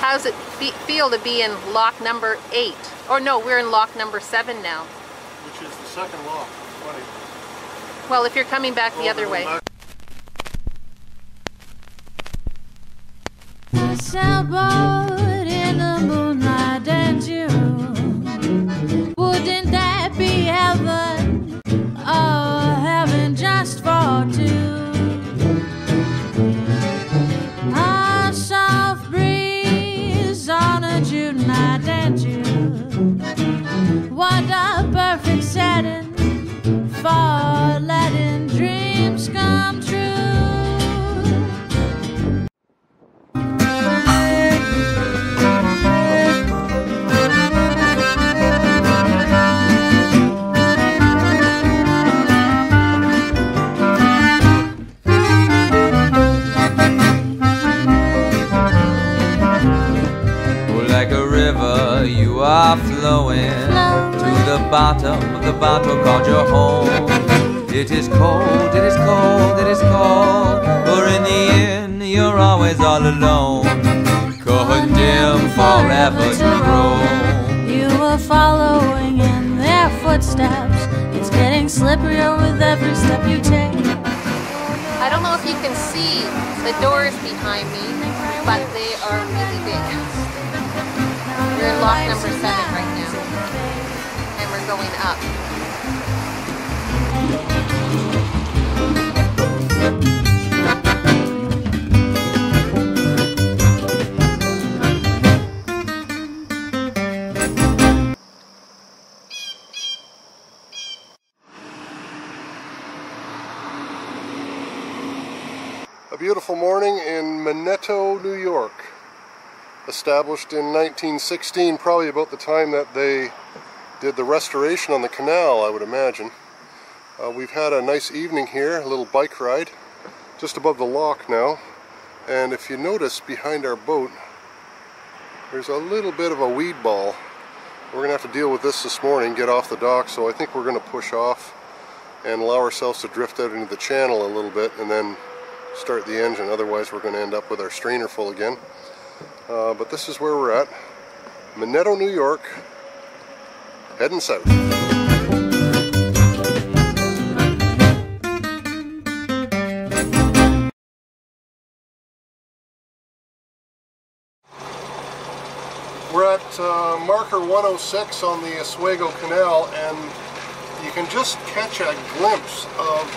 How's it feel to be in lock number 8? Or no, we're in lock number 7 now. Which is the second lock. Funny. Well, if you're coming back the other way. A sailboat in the moonlight and June. Wouldn't that be heaven? Oh, heaven just for two. A soft breeze on a June night and June. What a perfect setting for letting dreams come true. Like a river, you are flowing to the bottom of the bottle called your home. It is cold, it is cold, it is cold, but in the end you're always all alone, condemned forever to roam. You were following in their footsteps. It's getting slipperier with every step you take. I don't know if you can see the doors behind me, but they are really big. We're in lock number 7 right now, and we're going up. A beautiful morning in Minetto, New York. Established in 1916, probably about the time that they did the restoration on the canal, I would imagine. We've had a nice evening here, a little bike ride, just above the lock now. And if you notice behind our boat, there's a little bit of a weed ball. We're going to have to deal with this morning, get off the dock, so I think we're going to push off and allow ourselves to drift out into the channel a little bit and then start the engine. Otherwise we're going to end up with our strainer full again. But this is where we're at, Minetto, New York, heading south. We're at marker 106 on the Oswego Canal, and you can just catch a glimpse of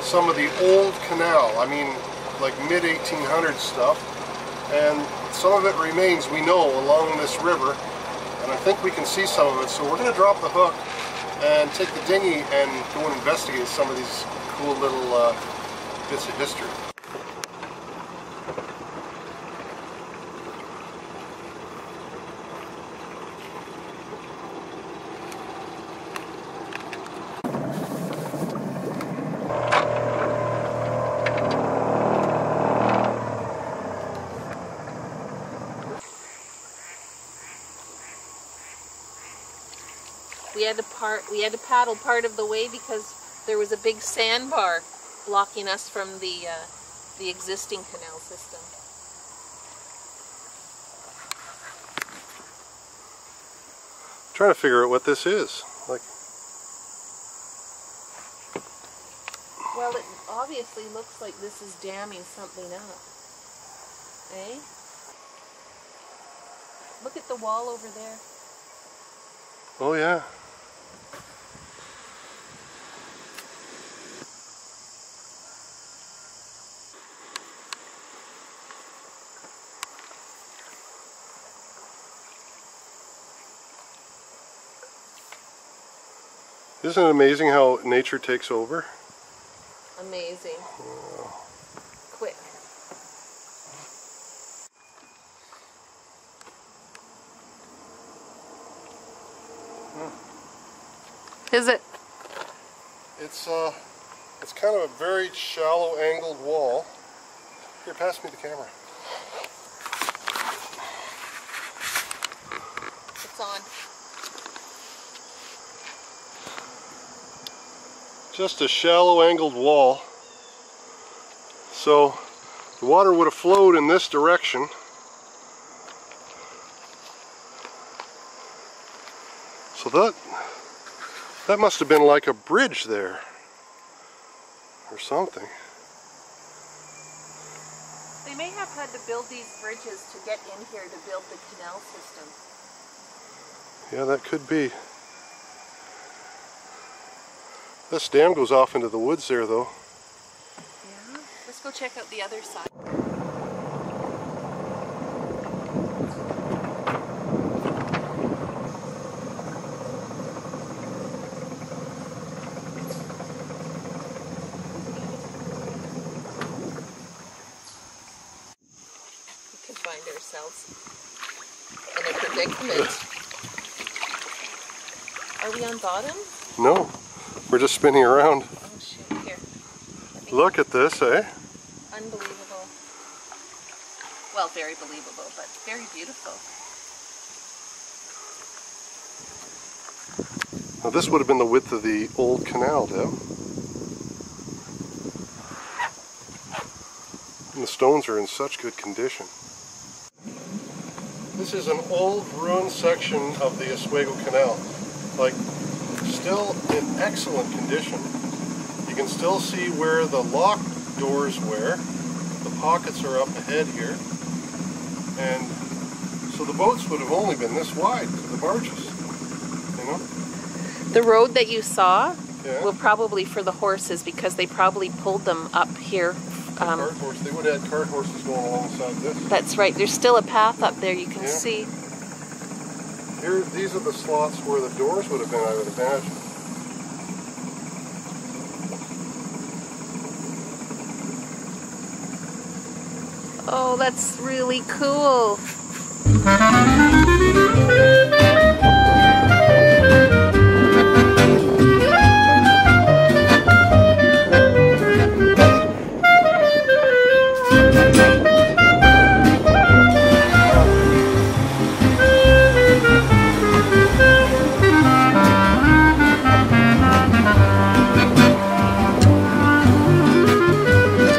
some of the old canal. I mean, like mid-1800s stuff. And some of it remains, we know, along this river, and I think we can see some of it. So we're going to drop the hook and take the dinghy and go and investigate some of these cool little bits of history. We had to paddle part of the way because there was a big sandbar blocking us from the existing canal system. I'm trying to figure out what this is. Like, well, it obviously looks like this is damming something up. Eh? Look at the wall over there. oh yeah. Isn't it amazing how nature takes over? Amazing. Yeah. Quick. Is it? It's kind of a very shallow angled wall. Here, pass me the camera. It's on. Just a shallow angled wall. So the water would have flowed in this direction So that must have been like a bridge there or something. They may have had to build these bridges to get in here to build the canal system. Yeah, that could be. This dam goes off into the woods there, though. Yeah, let's go check out the other side. We could find ourselves in a predicament. Are we on bottom? No, we're just spinning around. Oh shit, here. Look at this, eh? Unbelievable. Well, very believable, but very beautiful. Now this would have been the width of the old canal, Deb. And the stones are in such good condition. This is an old ruined section of the Oswego Canal. Like, still in excellent condition. You can still see where the lock doors were. The pockets are up ahead here. And so the boats would have only been this wide to the barges, you know? The road that you saw Yeah. were probably for the horses because they probably pulled them up here. Cart horse. They would have had cart horses going alongside this. That's right. There's still a path up there you can Yeah. see. Here, these are the slots where the doors would have been, I would imagine. Oh, that's really cool.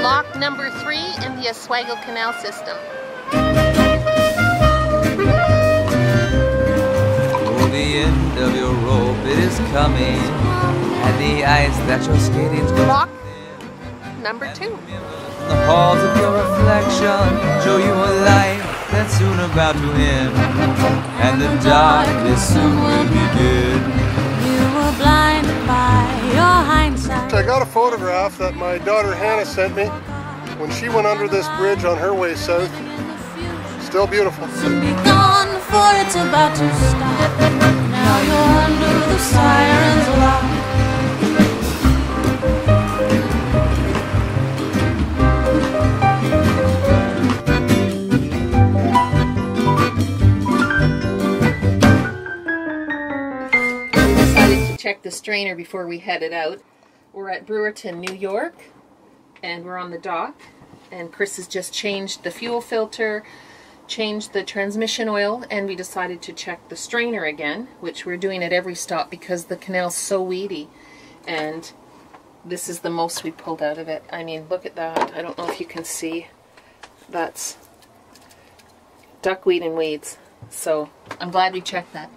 Lock number 3 in the Oswego Canal system. Oh, the end of your rope, it is coming, and the ice that you're skating's going Lock number 2. The halls of your reflection show you a life that's soon about to end, and the darkness soon will begin. You were blinded by your hindsight. I got a photograph that my daughter Hannah sent me when she went under this bridge on her way south. Still beautiful. Be gone before it's about to stop. Now you're under the siren's lock. We decided to check the strainer before we headed out. We're at Brewerton, New York, and we're on the dock. And Chris has just changed the fuel filter, changed the transmission oil, and we decided to check the strainer again, which we're doing at every stop because the canal's so weedy. And this is the most we pulled out of it. I mean, look at that. I don't know if you can see. That's duckweed and weeds. So I'm glad we checked that.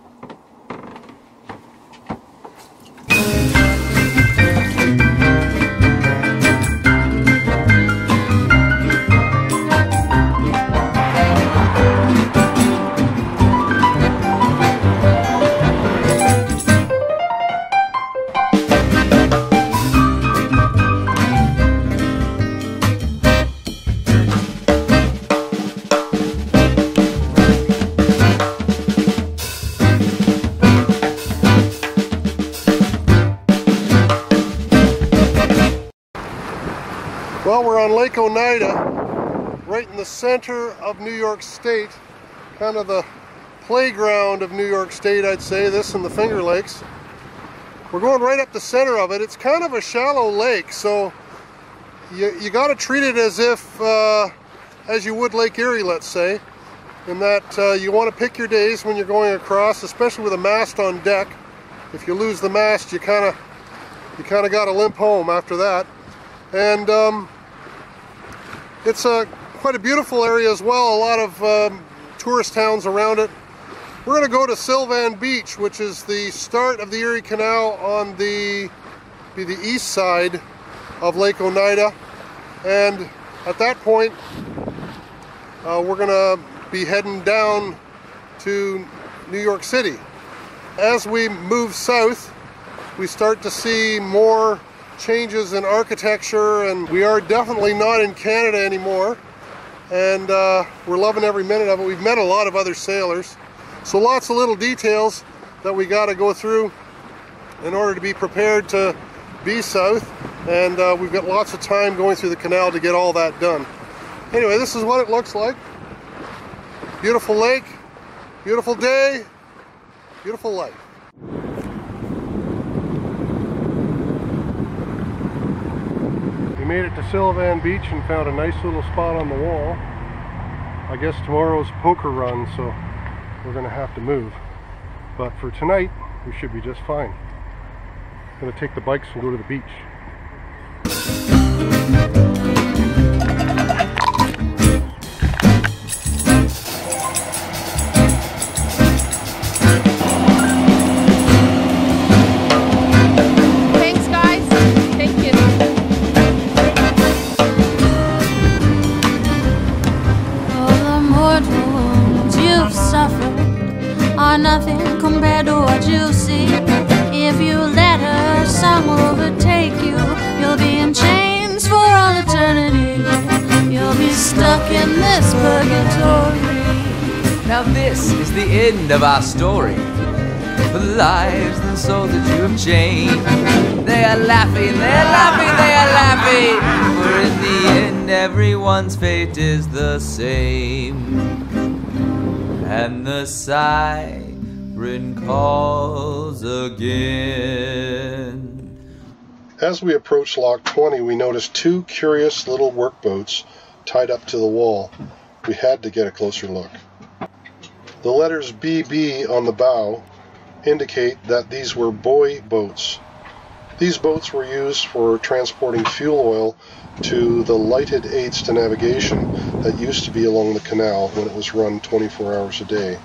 Well, we're on Lake Oneida, right in the center of New York State, kind of the playground of New York State, I'd say, this and the Finger Lakes. We're going right up the center of it. It's kind of a shallow lake, so you got to treat it as if, as you would Lake Erie, let's say, in that you want to pick your days when you're going across, especially with a mast on deck. If you lose the mast, you kind of got to limp home after that. And it's quite a beautiful area as well. A lot of tourist towns around it. We're going to go to Sylvan Beach, which is the start of the Erie Canal on the east side of Lake Oneida. And at that point, we're going to be heading down to New York City. As we move south, we start to see more changes in architecture, and we are definitely not in Canada anymore. And we're loving every minute of it. We've met a lot of other sailors. So lots of little details that we got to go through in order to be prepared to be south. And we've got lots of time going through the canal to get all that done. Anyway, this is what it looks like. Beautiful lake, beautiful day, beautiful life. We made it to Sylvan Beach and found a nice little spot on the wall. I guess tomorrow's poker run, so we're going to have to move. But for tonight, we should be just fine. I'm going to take the bikes and go to the beach. Thanks, guys. Thank you. All the mortal wounds you've suffered are nothing compared to what you see. If you let her song overtake you, you'll be in chains for all eternity. You'll be stuck in this purgatory. Now this is the end of our story. The lives and souls that you have changed. They are laughing, they are laughing, they are laughing. For in the end everyone's fate is the same. And the siren calls again. As we approached Lock 20, we noticed two curious little workboats tied up to the wall. We had to get a closer look. The letters BB on the bow indicate that these were buoy boats. These boats were used for transporting fuel oil to the lighted aids to navigation that used to be along the canal when it was run 24 hours a day.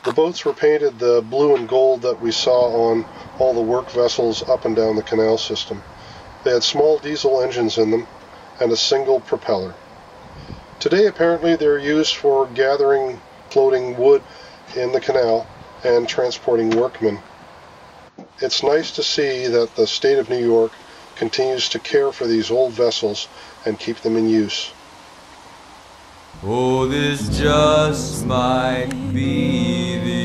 The boats were painted the blue and gold that we saw on all the work vessels up and down the canal system. They had small diesel engines in them and a single propeller. Today apparently they're used for gathering floating wood in the canal and transporting workmen. It's nice to see that the state of New York continues to care for these old vessels and keep them in use. Oh, this just might be the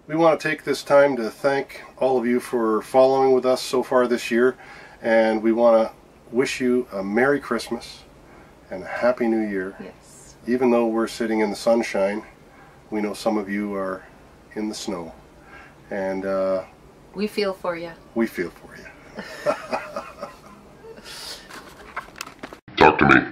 We want to take this time to thank all of you for following with us so far this year, and we want to wish you a Merry Christmas and a Happy New Year. Yes. Even though we're sitting in the sunshine, we know some of you are in the snow, and We feel for you. we feel for you. Talk to me.